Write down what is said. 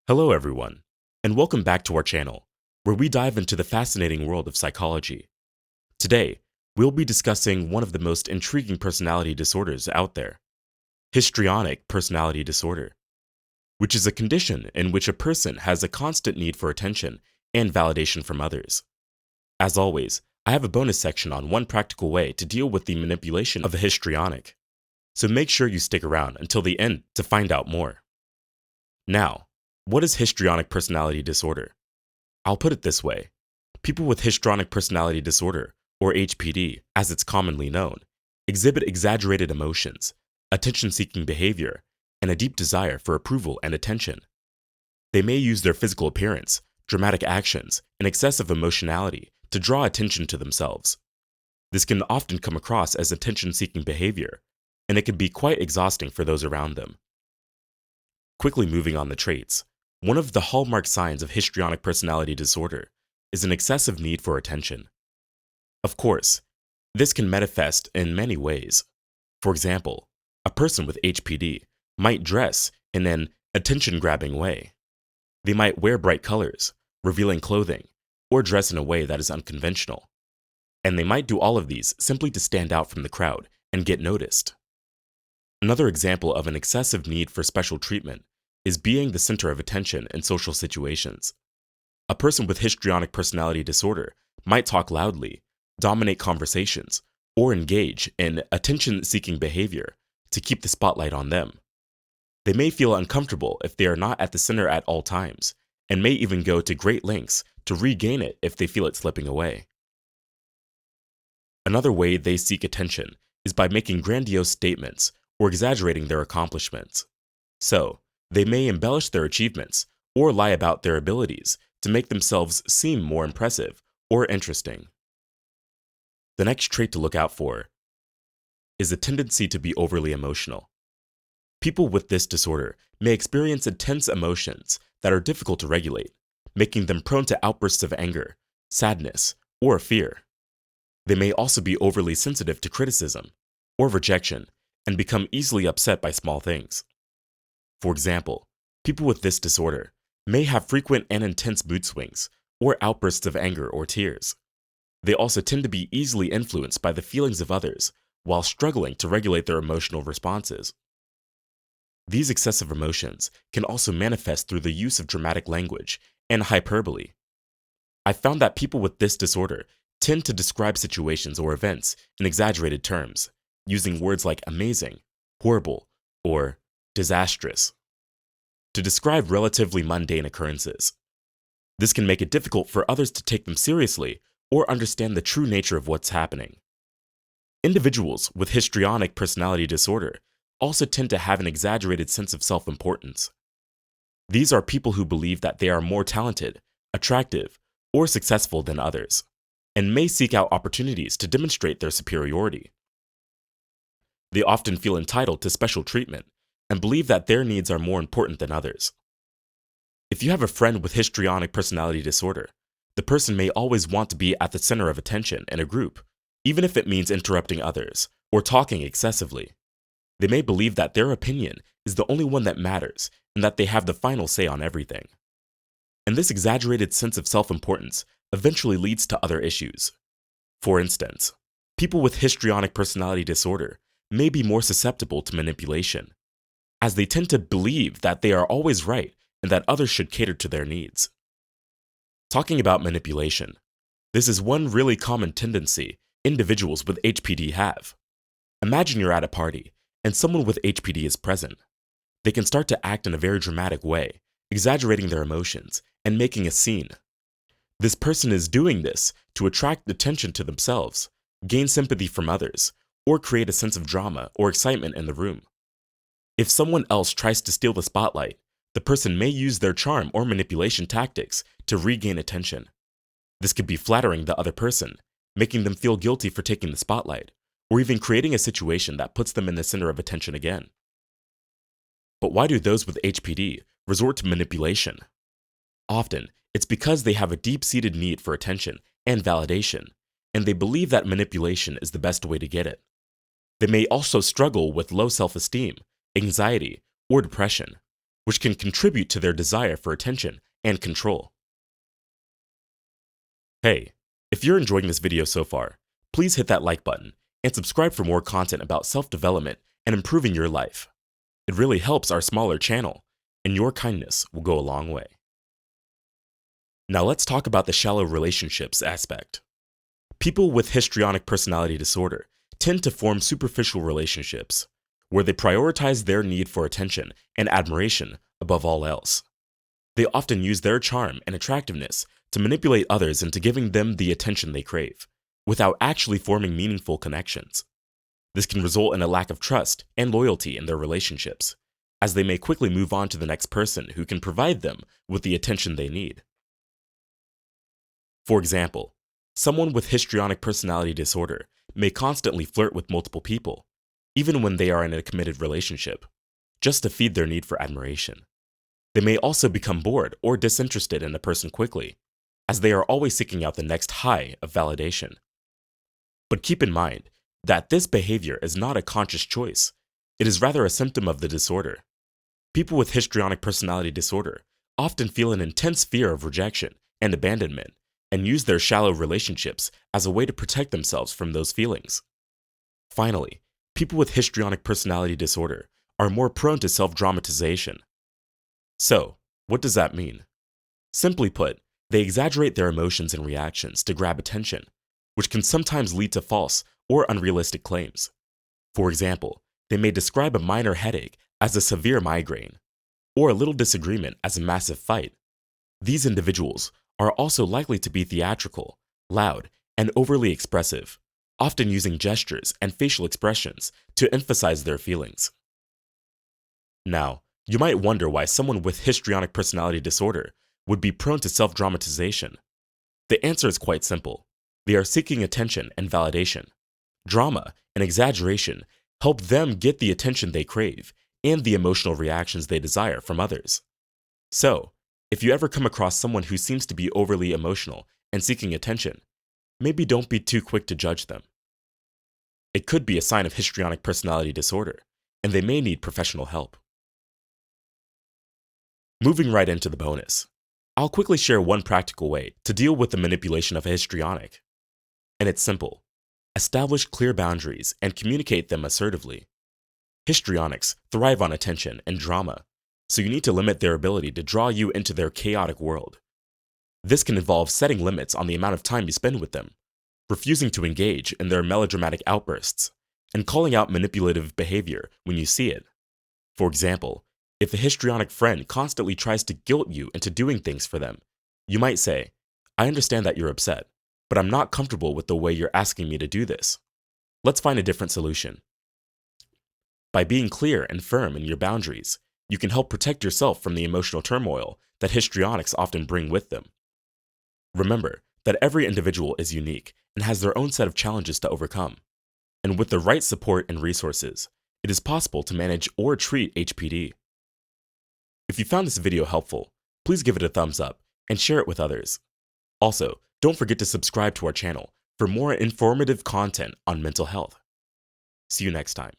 Hello everyone, and welcome back to our channel, where we dive into the fascinating world of psychology. Today, we'll be discussing one of the most intriguing personality disorders out there, histrionic personality disorder, which is a condition in which a person has a constant need for attention and validation from others. As always, I have a bonus section on one practical way to deal with the manipulation of a histrionic, so make sure you stick around until the end to find out more. Now, what is histrionic personality disorder? I'll put it this way. People with histrionic personality disorder, or HPD as it's commonly known, exhibit exaggerated emotions, attention-seeking behavior, and a deep desire for approval and attention. They may use their physical appearance, dramatic actions, and excessive emotionality to draw attention to themselves. This can often come across as attention-seeking behavior, and it can be quite exhausting for those around them. Quickly moving on the traits. One of the hallmark signs of histrionic personality disorder is an excessive need for attention. Of course, this can manifest in many ways. For example, a person with HPD might dress in an attention-grabbing way. They might wear bright colors, revealing clothing, or dress in a way that is unconventional. And they might do all of these simply to stand out from the crowd and get noticed. Another example of an excessive need for special treatment is being the center of attention in social situations. A person with histrionic personality disorder might talk loudly, dominate conversations, or engage in attention-seeking behavior to keep the spotlight on them. They may feel uncomfortable if they are not at the center at all times, and may even go to great lengths to regain it if they feel it slipping away. Another way they seek attention is by making grandiose statements or exaggerating their accomplishments. So, they may embellish their achievements or lie about their abilities to make themselves seem more impressive or interesting. The next trait to look out for is a tendency to be overly emotional. People with this disorder may experience intense emotions that are difficult to regulate, making them prone to outbursts of anger, sadness, or fear. They may also be overly sensitive to criticism or rejection and become easily upset by small things. For example, people with this disorder may have frequent and intense mood swings or outbursts of anger or tears. They also tend to be easily influenced by the feelings of others while struggling to regulate their emotional responses. These excessive emotions can also manifest through the use of dramatic language and hyperbole. I found that people with this disorder tend to describe situations or events in exaggerated terms, using words like amazing, horrible, or disastrous to describe relatively mundane occurrences. This can make it difficult for others to take them seriously or understand the true nature of what's happening. Individuals with histrionic personality disorder also tend to have an exaggerated sense of self-importance. These are people who believe that they are more talented, attractive, or successful than others, and may seek out opportunities to demonstrate their superiority. They often feel entitled to special treatment and believe that their needs are more important than others. If you have a friend with histrionic personality disorder, the person may always want to be at the center of attention in a group, even if it means interrupting others or talking excessively. They may believe that their opinion is the only one that matters and that they have the final say on everything. And this exaggerated sense of self-importance eventually leads to other issues. For instance, people with histrionic personality disorder may be more susceptible to manipulation, as they tend to believe that they are always right and that others should cater to their needs. Talking about manipulation, this is one really common tendency individuals with HPD have. Imagine you're at a party and someone with HPD is present. They can start to act in a very dramatic way, exaggerating their emotions and making a scene. This person is doing this to attract attention to themselves, gain sympathy from others, or create a sense of drama or excitement in the room. If someone else tries to steal the spotlight, the person may use their charm or manipulation tactics to regain attention. This could be flattering the other person, making them feel guilty for taking the spotlight, or even creating a situation that puts them in the center of attention again. But why do those with HPD resort to manipulation? Often, it's because they have a deep-seated need for attention and validation, and they believe that manipulation is the best way to get it. They may also struggle with low self-esteem, anxiety, or depression. which can contribute to their desire for attention and control. Hey, if you're enjoying this video so far, please hit that like button and subscribe for more content about self-development and improving your life. It really helps our smaller channel, and your kindness will go a long way. Now let's talk about the shallow relationships aspect. People with histrionic personality disorder tend to form superficial relationships, where they prioritize their need for attention and admiration above all else. They often use their charm and attractiveness to manipulate others into giving them the attention they crave, without actually forming meaningful connections. This can result in a lack of trust and loyalty in their relationships, as they may quickly move on to the next person who can provide them with the attention they need. For example, someone with histrionic personality disorder may constantly flirt with multiple people, even when they are in a committed relationship, just to feed their need for admiration. They may also become bored or disinterested in a person quickly, as they are always seeking out the next high of validation. But keep in mind that this behavior is not a conscious choice. It is rather a symptom of the disorder. People with histrionic personality disorder often feel an intense fear of rejection and abandonment, and use their shallow relationships as a way to protect themselves from those feelings. Finally, people with histrionic personality disorder are more prone to self-dramatization. So, what does that mean? Simply put, they exaggerate their emotions and reactions to grab attention, which can sometimes lead to false or unrealistic claims. For example, they may describe a minor headache as a severe migraine, or a little disagreement as a massive fight. These individuals are also likely to be theatrical, loud, and overly expressive, often using gestures and facial expressions to emphasize their feelings. Now, you might wonder why someone with histrionic personality disorder would be prone to self-dramatization. The answer is quite simple. They are seeking attention and validation. Drama and exaggeration help them get the attention they crave and the emotional reactions they desire from others. So, if you ever come across someone who seems to be overly emotional and seeking attention, maybe don't be too quick to judge them. It could be a sign of histrionic personality disorder, and they may need professional help. Moving right into the bonus, I'll quickly share one practical way to deal with the manipulation of a histrionic. And it's simple. Establish clear boundaries and communicate them assertively. Histrionics thrive on attention and drama, so you need to limit their ability to draw you into their chaotic world. This can involve setting limits on the amount of time you spend with them, refusing to engage in their melodramatic outbursts, and calling out manipulative behavior when you see it. For example, if a histrionic friend constantly tries to guilt you into doing things for them, you might say, "I understand that you're upset, but I'm not comfortable with the way you're asking me to do this. Let's find a different solution." By being clear and firm in your boundaries, you can help protect yourself from the emotional turmoil that histrionics often bring with them. Remember that every individual is unique and has their own set of challenges to overcome. And with the right support and resources, it is possible to manage or treat HPD. If you found this video helpful, please give it a thumbs up and share it with others. Also, don't forget to subscribe to our channel for more informative content on mental health. See you next time.